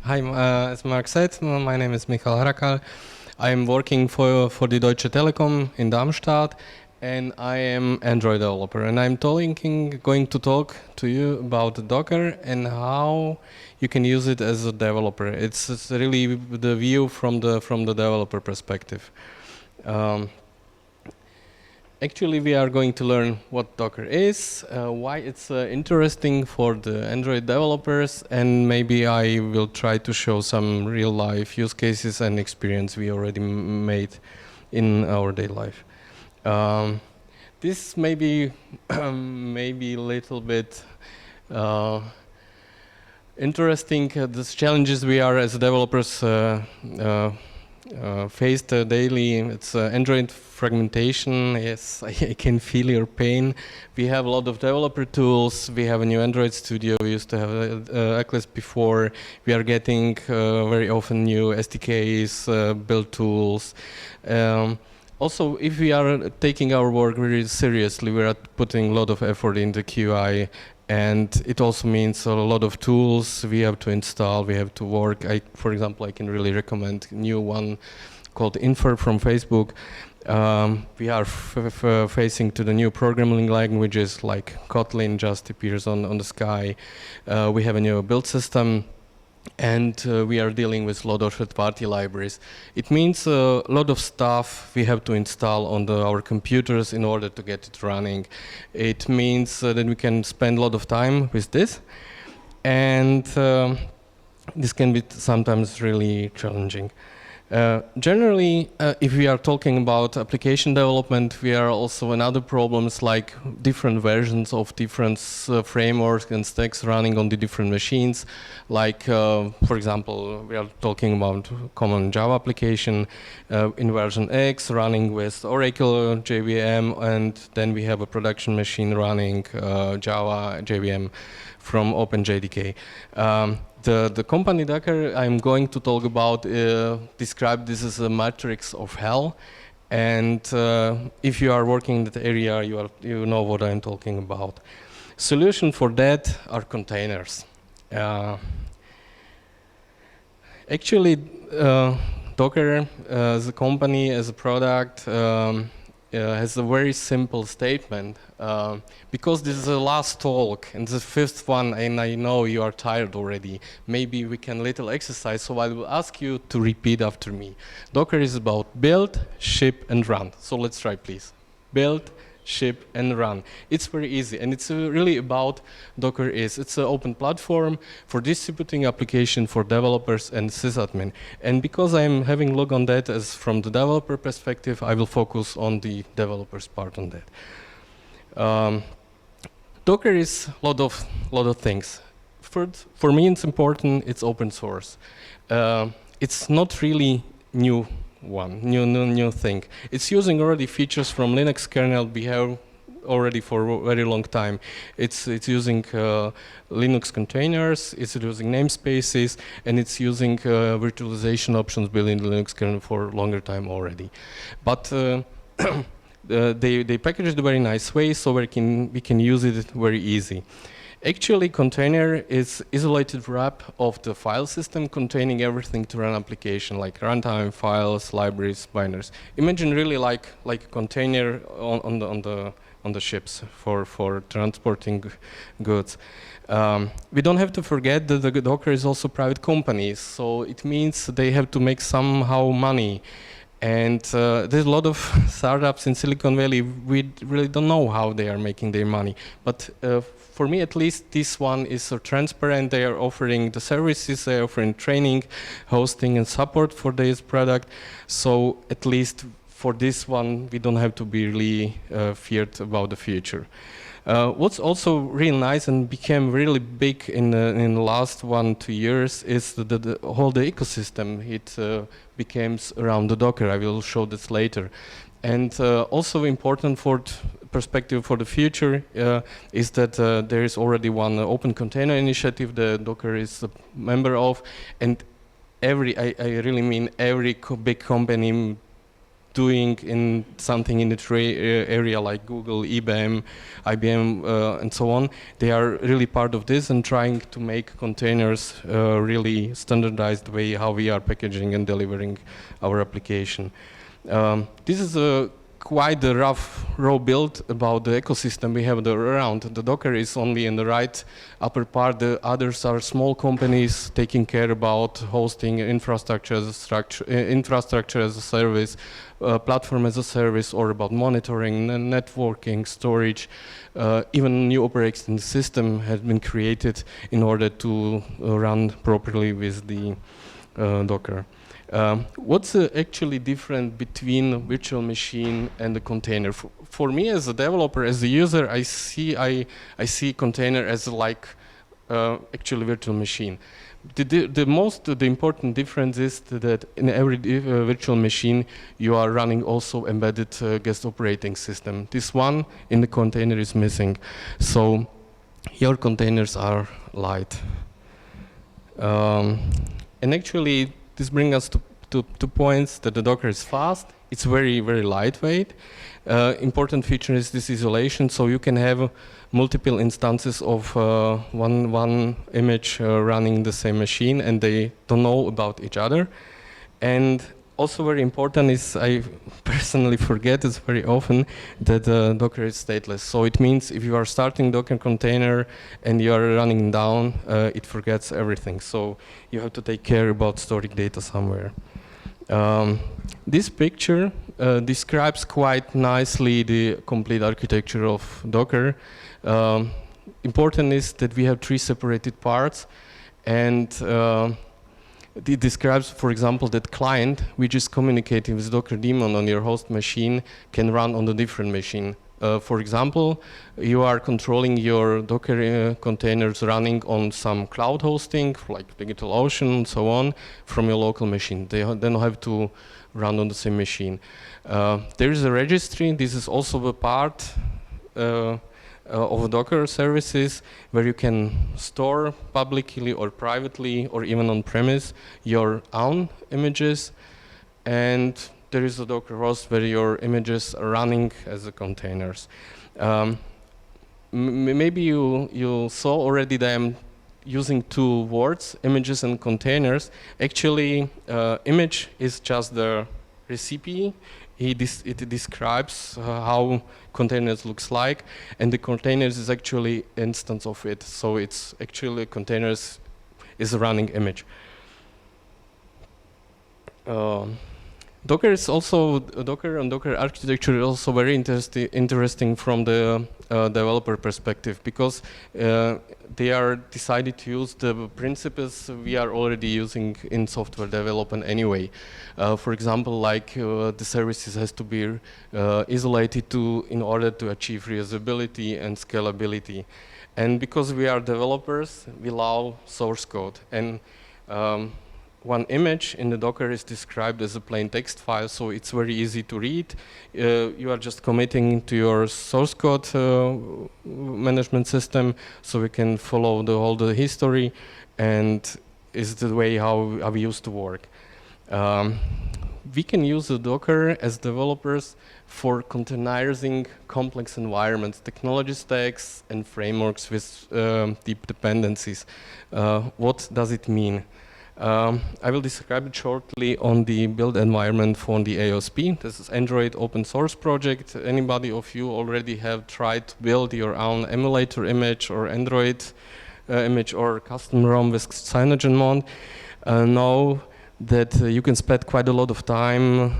Hi, as Mark said, my name is Michal Harakal. I'm working for the Deutsche Telekom in Darmstadt, and I am Android developer. And I'm going to talk to you about Docker and how you can use it as a developer. It's really the view from the developer perspective. Actually, we are going to learn what Docker is, why it's interesting for the Android developers, and maybe I will try to show some real-life use cases and experience we already made in our daily life. This may be maybe a little bit interesting. The challenges we are as developers faced daily. It's Android fragmentation. Yes, I can feel your pain. We have a lot of developer tools. We have a new Android Studio. We used to have Eclipse before. We are getting very often new SDKs, build tools. Also, if we are taking our work very seriously, we are putting a lot of effort into QI, and it also means a lot of tools we have to install, we have to work. For example, I can really recommend a new one called Infer from Facebook. We are facing to the new programming languages like Kotlin just appears on the sky. We have a new build system. And we are dealing with a lot of third-party libraries. It means a lot of stuff we have to install on our computers in order to get it running. It means that we can spend a lot of time with this, and this can be sometimes really challenging. Generally, if we are talking about application development, we are also in other problems like different versions of different frameworks and stacks running on the different machines. Like, for example, we are talking about common Java application in version X running with Oracle JVM, and then we have a production machine running Java JVM from OpenJDK. The company Docker I'm going to talk about describe this as a matrix of hell, and if you are working in that area, you know what I'm talking about. Solution for that are containers. Actually, Docker as a company, as a product, has a very simple statement. Because this is the last talk and the fifth one, and I know you are tired already, maybe we can little exercise, so I will ask you to repeat after me. Docker is about build, ship, and run. So let's try, please. Build, ship, and run. It's very easy, and it's really about Docker it's an open platform for distributing application for developers and sysadmin. And because I'm having a look on that as from the developer perspective, I will focus on the developers part on that. Docker is a lot of things. For me, it's important. It's open source. It's not really new thing. It's using already features from Linux kernel we have already for a very long time. It's using Linux containers, it's using namespaces, and it's using virtualization options built in the Linux kernel for a longer time already. But they package it a very nice way, so we can use it very easy. Actually, container is isolated wrap of the file system containing everything to run application, like runtime, files, libraries, binaries. Imagine really like a container on the ships for transporting goods. We don't have to forget that the Docker is also private companies, so it means they have to make somehow money. And there's a lot of startups in Silicon Valley, we really don't know how they are making their money. But for me, at least, this one is so transparent. They are offering the services, they are offering training, hosting, and support for this product. So at least for this one, we don't have to be really feared about the future. What's also really nice and became really big in the last 1-2 years is the whole ecosystem. It becomes around the Docker. I will show this later. And also important for perspective for the future is that there is already one open container initiative that Docker is a member of, and I really mean every big company doing in something in the area like Google, IBM, and so on. They are really part of this and trying to make containers really standardized way how we are packaging and delivering our application. This is quite a rough raw build about the ecosystem we have around. The Docker is only in the right upper part. The others are small companies taking care about hosting infrastructure as a service, platform as a service, or about monitoring, networking, storage. Even new operating system has been created in order to run properly with the Docker. What's actually different between a virtual machine and a container? For me as a developer, as a user, I see container as like actually virtual machine. The important difference is that in every virtual machine you are running also embedded guest operating system. This one in the container is missing, so your containers are light. And actually, this brings us to points that the Docker is fast. It's very, very lightweight. Important feature is this isolation, so you can have multiple instances of one image running the same machine, and they don't know about each other. And also very important is, I personally forget this very often, that Docker is stateless. So it means if you are starting Docker container and you are running down, it forgets everything. So you have to take care about storing data somewhere. This picture describes quite nicely the complete architecture of Docker. Important is that we have 3 separated parts, and it describes, for example, that client which is communicating with Docker daemon on your host machine can run on a different machine. For example, you are controlling your Docker containers running on some cloud hosting, like DigitalOcean and so on, from your local machine. They don't have to run on the same machine. There is a registry. This is also a part of Docker services where you can store publicly or privately or even on premise your own images, and there is a Docker host where your images are running as a containers. Maybe you saw already that I'm using 2 words, images and containers. Actually, image is just the recipe. It describes how containers looks like, and the containers is actually instance of it. So it's actually containers is a running image. Docker is also Docker and Docker architecture is also very interesting from the developer perspective, because they are decided to use the principles we are already using in software development anyway. For example, like the services has to be isolated in order to achieve reusability and scalability. And because we are developers, we love source code. And one image in the Docker is described as a plain text file, so it's very easy to read. You are just committing to your source code management system, so we can follow all the history, and is the way how we used to work. We can use the Docker as developers for containerizing complex environments, technology stacks, and frameworks with deep dependencies. What does it mean? I will describe it shortly on the build environment for the AOSP. This is Android open source project. Anybody of you already have tried to build your own emulator image or Android image or custom ROM with CyanogenMod? Know that you can spend quite a lot of time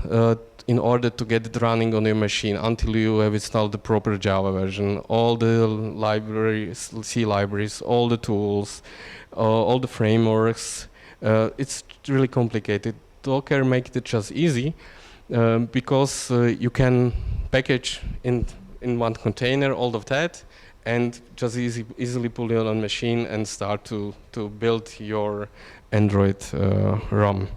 in order to get it running on your machine until you have installed the proper Java version, all the libraries, C libraries, all the tools, all the frameworks. It's really complicated. Docker makes it just easy because you can package in one container all of that and just easily pull it on machine and start to build your Android ROM.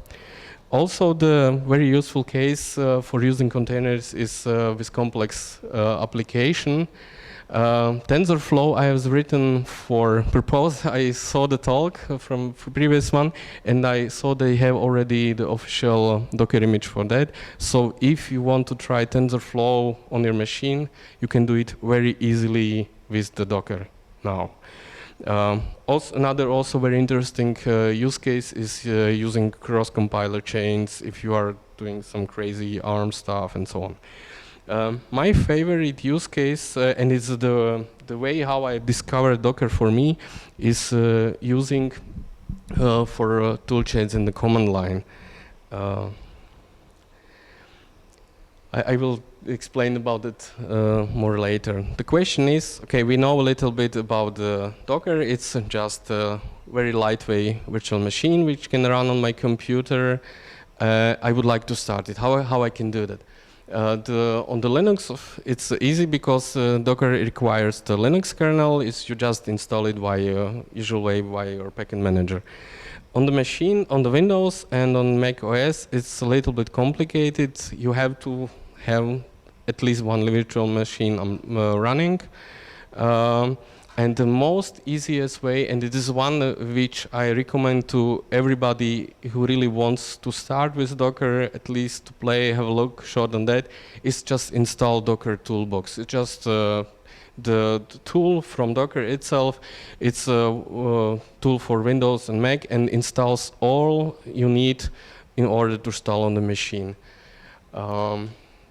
Also, the very useful case for using containers is with complex application. TensorFlow I have written for purpose. I saw the talk from previous one, and I saw they have already the official Docker image for that. So if you want to try TensorFlow on your machine, you can do it very easily with the Docker now. Another also very interesting use case is using cross-compiler chains if you are doing some crazy ARM stuff and so on. My favorite use case, and it's the way how I discovered Docker for me, is using for toolchains in the command line. I will explain about it more later. The question is, okay, we know a little bit about Docker. It's just a very lightweight virtual machine which can run on my computer. I would like to start it. How I can do that? On the Linux, it's easy because Docker requires the Linux kernel. You just install it via usual way via your package manager. On the machine, on the Windows and on Mac OS, it's a little bit complicated. You have to have at least one virtual machine running. And the most easiest way, and it is one which I recommend to everybody who really wants to start with Docker, at least to play, have a look, shot on that, is just install Docker toolbox. It's just the tool from Docker itself. It's a tool for Windows and Mac and installs all you need in order to install on the machine.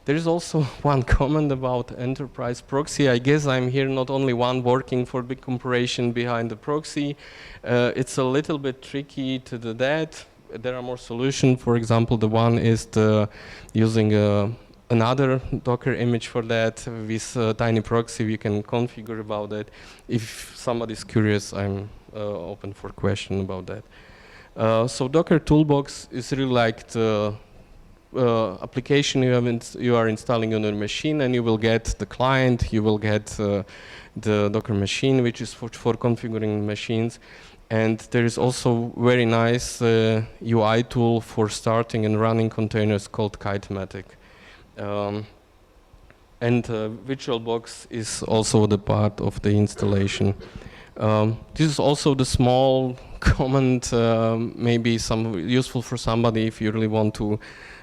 There is also one comment about enterprise proxy. I guess I'm here not only one working for big corporation behind the proxy. It's a little bit tricky to do that. There are more solutions. For example, the one is using another Docker image for that. With tiny proxy, we can configure about that. If somebody's curious, I'm open for question about that. So Docker Toolbox is really like the application you are installing on your machine, and you will get the client, you will get the Docker machine, which is for configuring machines. And there is also very nice UI tool for starting and running containers called Kitematic. And VirtualBox is also the part of the installation. This is also the small comment, maybe some useful for somebody if you really want to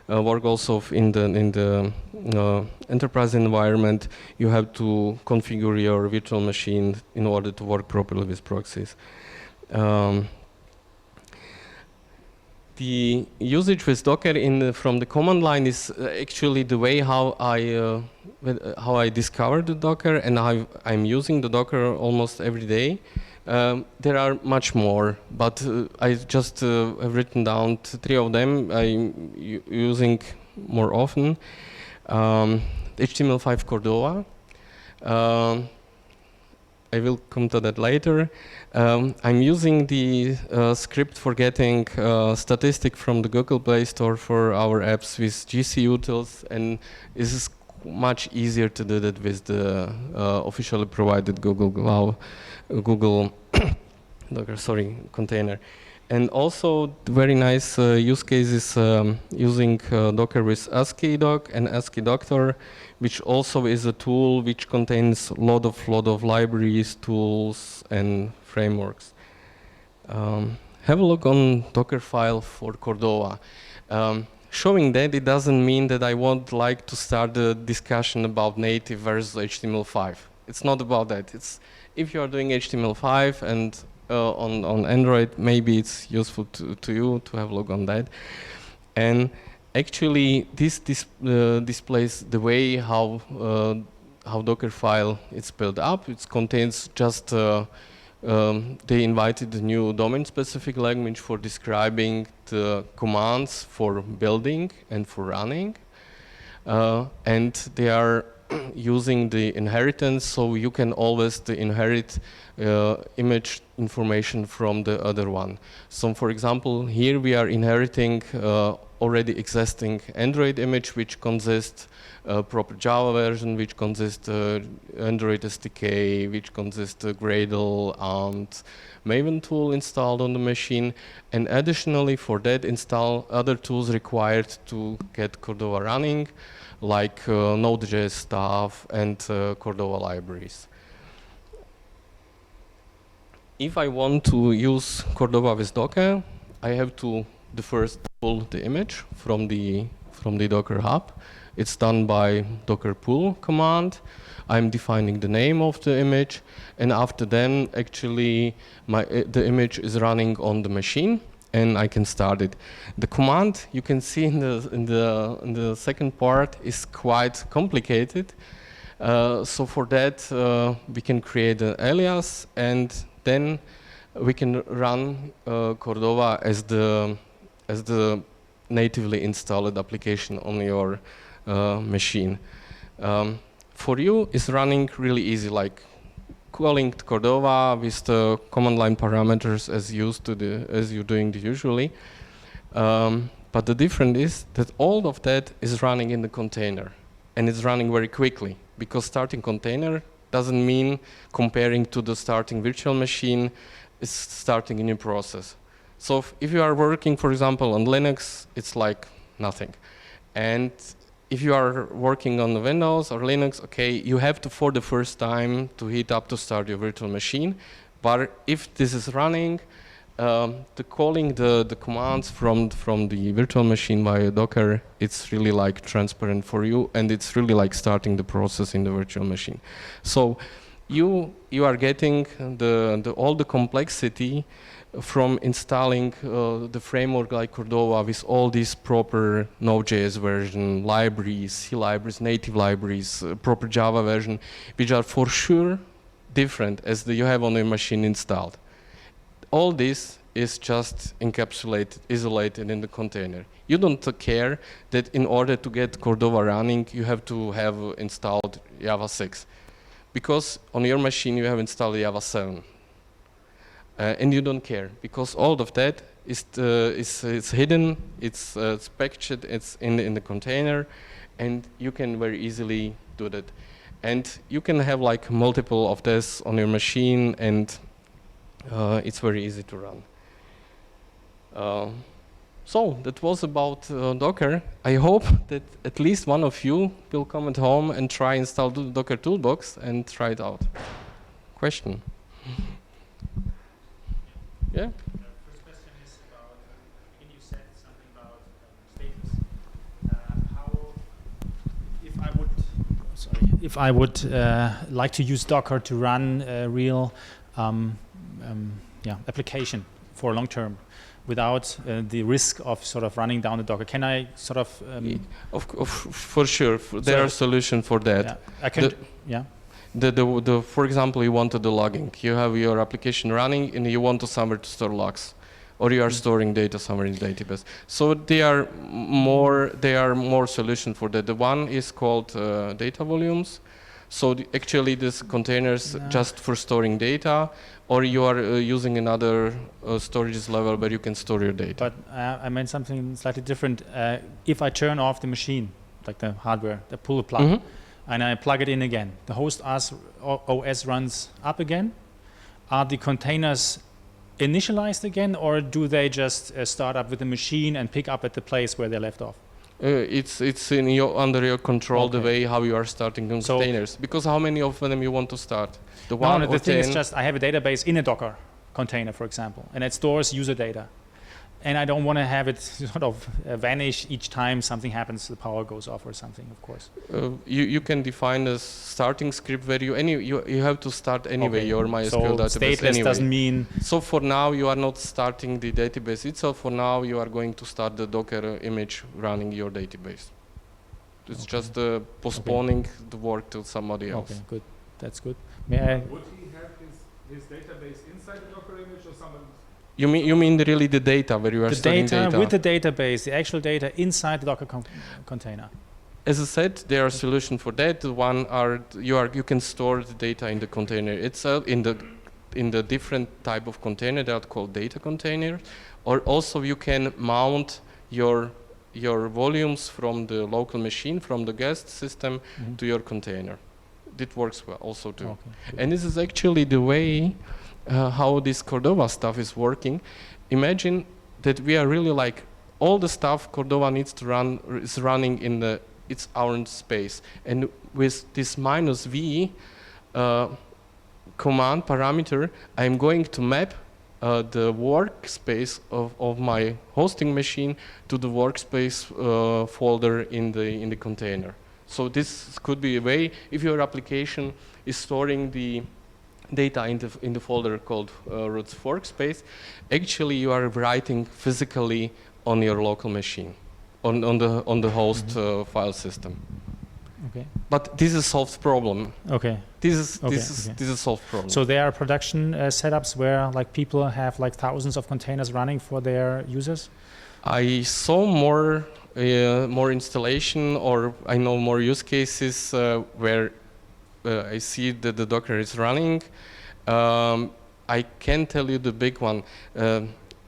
work also in the enterprise environment. You have to configure your virtual machine in order to work properly with proxies. The usage with Docker from the command line is actually the way how I discovered the Docker, and how I'm using the Docker almost every day. There are much more, but I just have written down 3 of them I'm using more often. HTML5 Cordova. I will come to that later. I'm using the script for getting statistic from the Google Play Store for our apps with GC utils, and this is much easier to do that with the officially provided Google Docker, container. And also very nice use cases using Docker with ASCII-Doc and ASCII-Doctor, which also is a tool which contains a lot of libraries, tools, and frameworks. Have a look on Docker file for Cordova. Showing that, it doesn't mean that I won't like to start a discussion about native versus HTML5. It's not about that. It's if you are doing HTML5 and on Android, maybe it's useful to you to have a look on that. And actually, this displays the way how Docker file is built up. It contains just they invited a new domain-specific language for describing the commands for building and for running, and they are using the inheritance, so you can always inherit image information from the other one. So for example, here we are inheriting already existing Android image, which consists proper Java version, which consists Android SDK, which consists Gradle and Maven tool installed on the machine. And additionally for that, install other tools required to get Cordova running, like Node.js stuff and Cordova libraries. if I want to use Cordova with Docker, I have to first pull the image from the Docker hub. It's done by docker pull command. I'm defining the name of the image, and after then, actually, the image is running on the machine, and I can start it. The command you can see in the second part is quite complicated. So for that, we can create an alias, and then we can run Cordova as the natively installed application on your machine. For you, it's running really easy, like calling Cordova with the command line parameters as you're doing usually. But the difference is that all of that is running in the container, and it's running very quickly, because starting container doesn't mean comparing to the starting virtual machine. It's starting a new process. So if you are working, for example, on Linux, it's like nothing. And if you are working on Windows or Linux, okay, you have to, for the first time, to hit up to start your virtual machine. But if this is running, calling the commands from the virtual machine via Docker, it's really like transparent for you, and it's really like starting the process in the virtual machine. So you are getting all the complexity from installing the framework like Cordova with all these proper Node.js version, libraries, C libraries, native libraries, proper Java version, which are for sure different as you have on your machine installed. All this is just encapsulated, isolated in the container. You don't care that in order to get Cordova running, you have to have installed Java 6. Because on your machine, you have installed Java 7. And you don't care, because all of that is hidden, it's packaged, it's in the container, and you can very easily do that. And you can have like multiple of this on your machine, and it's very easy to run. So that was about Docker. I hope that at least one of you will come at home and try install Docker toolbox and try it out. Question? Yeah? The first question is about, you said something about status. If I would like to use Docker to run a real application for long term, without the risk of sort of running down the Docker, can I sort of? For sure, there are solutions for that. Yeah, I can. For example, you wanted the logging. You have your application running, and you want to somewhere to store logs, or you are storing data somewhere in the database. So there are more solutions for that. The one is called data volumes. So actually, these containers just for storing data, or you are using another storage level where you can store your data. But I meant something slightly different. If I turn off the machine, like the hardware, the pull plug, and I plug it in again, the host OS runs up again. Are the containers initialized again, or do they just start up with the machine and pick up at the place where they left off? It's under your control, the way how you are starting the containers. Because how many of them you want to start? The thing is just I have a database in a Docker container, for example, and it stores user data. And I don't want to have it sort of vanish each time something happens, the power goes off or something, of course. You can define a starting script where you have to start anyway your MySQL database stateless anyway. Doesn't mean... So for now you are not starting the database itself. For now you are going to start the Docker image running your database. It's just postponing the work to somebody else. Okay, good. That's good. May I? Would he have his database inside the Docker image or something? You mean really the data where you are storing data? With the database, the actual data inside the Docker container. As I said, there are solutions for that. One are you can store the data in the container itself in the different type of container that are called data containers, or also you can mount your volumes from the local machine, from the guest system to your container. It works well also too. Okay, and this is actually the way how this Cordova stuff is working. Imagine that we are really like all the stuff Cordova needs to run is running in its own space, and with this -v command parameter, I'm going to map the workspace of my hosting machine to the workspace folder in the container. So this could be a way, if your application is storing the data in the folder called root workspace, actually you are writing physically on your local machine, on the host file system. Okay. But this is a solved problem. Okay. This is a solved problem. So there are production setups where like people have like thousands of containers running for their users. I saw more installation, or I know more use cases where I see that the Docker is running. I can tell you the big one.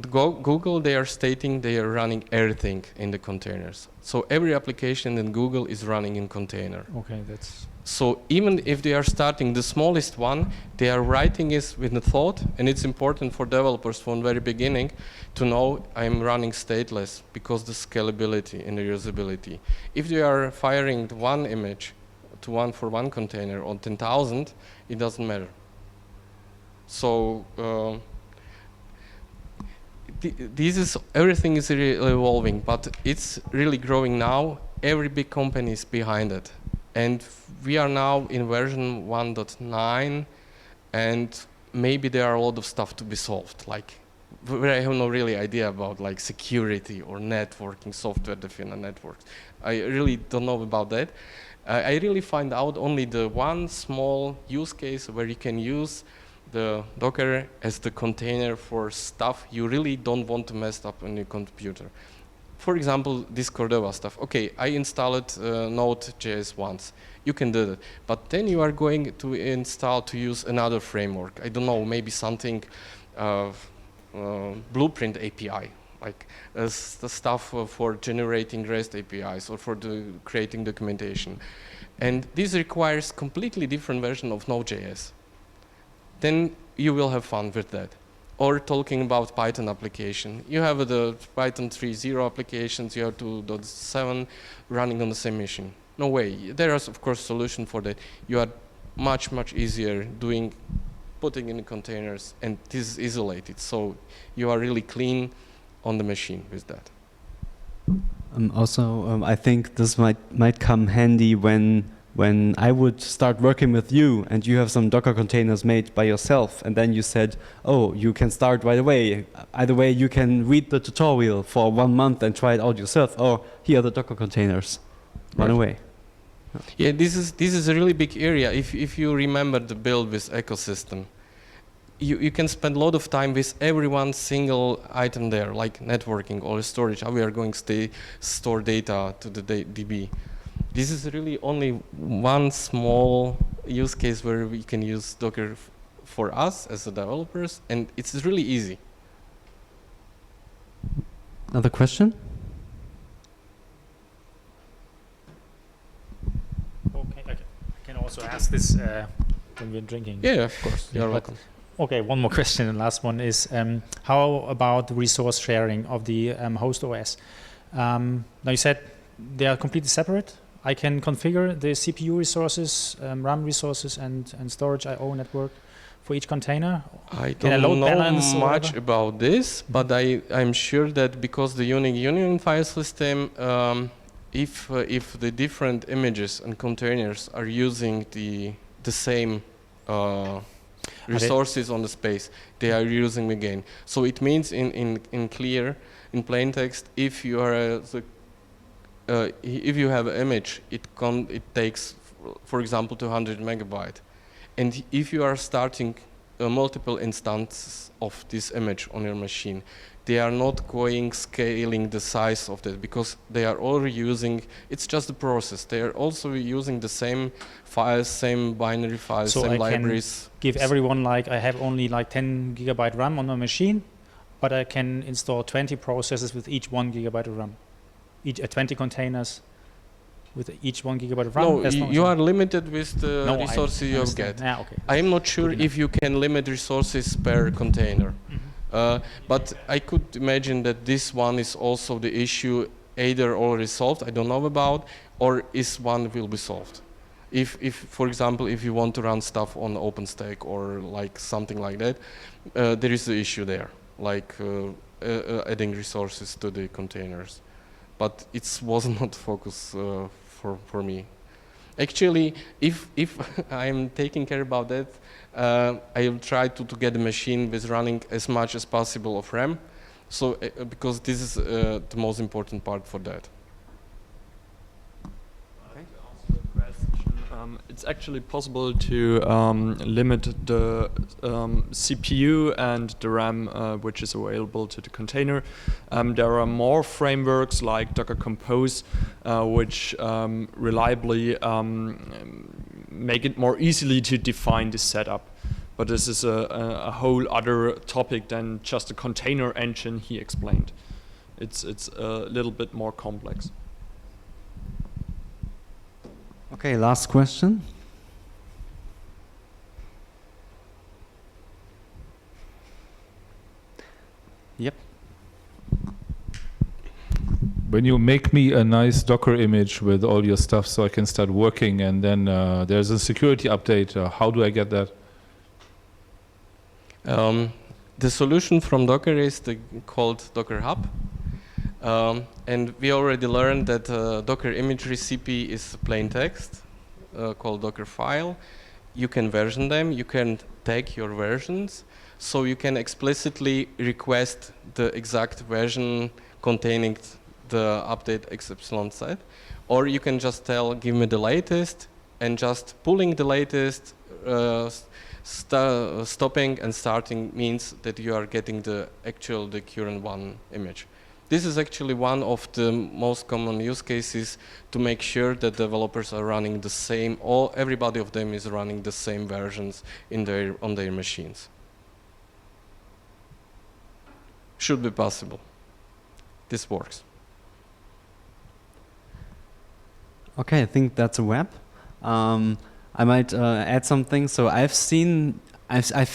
Google, they are stating they are running everything in the containers. So every application in Google is running in container. Okay, that's... So even if they are starting the smallest one, they are writing it with a thought, and it's important for developers from the very beginning to know I'm running stateless because the scalability and the usability. If they are firing one image to one for one container on 10,000, it doesn't matter. So everything is really evolving, but it's really growing now. Every big company is behind it. And we are now in version 1.9, and maybe there are a lot of stuff to be solved, like where I have no really idea about like security or networking, software-defined networks. I really don't know about that. I really find out only the one small use case where you can use the Docker as the container for stuff you really don't want to mess up on your computer. For example, this Cordova stuff. Okay, I installed Node.js once. You can do that. But then you are going to install to use another framework. I don't know, maybe something Blueprint API, like the stuff for generating REST APIs or for creating documentation. And this requires completely different version of Node.js. Then you will have fun with that. Or talking about Python application. You have the Python 3.0 applications, you have 2.7 running on the same machine. No way. There is, of course, a solution for that. You are much, much easier putting in the containers, and this is isolated. So you are really clean on the machine with that. Also, I think this might come handy when I would start working with you and you have some Docker containers made by yourself, and then you said, oh, you can start right away. Either way, you can read the tutorial for 1 month and try it out yourself. Or here are the Docker containers. Run away. Yeah, this is a really big area. If you remember the build with ecosystem, you can spend a lot of time with every one single item there, like networking or storage, how we are going to store data to the DB. This is really only one small use case where we can use Docker for us as the developers, and it's really easy. Another question? Okay, I can also ask this when we're drinking. Yeah, of course. You're welcome. Okay, one more question, and last one is, how about the resource sharing of the host OS? Now you said they are completely separate. I can configure the CPU resources, RAM resources, and storage I/O network for each container. I don't know much about this, but I'm sure that because the union file system, if the different images and containers are using the same resources on the space, they are using again. So it means in plain text, if you are if you have an image, it takes, for example, 200 megabyte. And if you are starting multiple instances of this image on your machine, they are not scaling the size of that because they are already using, it's just a process. They are also using the same files, same binary files, so same libraries. So I can give everyone, like, I have only like 10 gigabyte RAM on my machine, but I can install 20 processes with each 1 gigabyte of RAM. 20 containers with each 1 gigabyte of RAM? No, you are limited with the resources you get. Yeah, okay. I am not sure if you can limit resources per container. But I could imagine that this one is also the issue either already solved, I don't know about, or is one will be solved. If for example, if you want to run stuff on OpenStack or like something like that, there is an issue there, like adding resources to the containers. But it was not focus for me. Actually, if I'm taking care about that, I will try to get the machine with running as much as possible of RAM. So because this is the most important part for that. It's actually possible to limit the CPU and the RAM which is available to the container. There are more frameworks like Docker Compose which reliably make it more easily to define the setup. But this is a whole other topic than just a container engine he explained. It's a little bit more complex. Okay, last question. Yep. When you make me a nice Docker image with all your stuff so I can start working, and then there's a security update, how do I get that? The solution from Docker is called Docker Hub. And we already learned that Docker imagery CP is plain text called Docker file. You can version them, you can tag your versions, so you can explicitly request the exact version containing the update XY set. Or you can just tell, give me the latest, and just pulling the latest, stopping and starting means that you are getting the current one image. This is actually one of the most common use cases to make sure that developers are running the same, or everybody of them is running the same versions on their machines. Should be possible. This works. Okay, I think that's a wrap. I might add something. So I've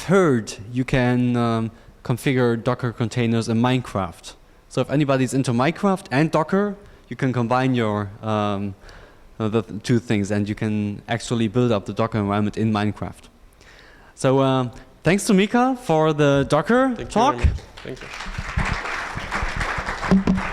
heard you can configure Docker containers in Minecraft. So if anybody's into Minecraft and Docker, you can combine the two things, and you can actually build up the Docker environment in Minecraft. So thanks to Michal for the Docker talk. Thank you.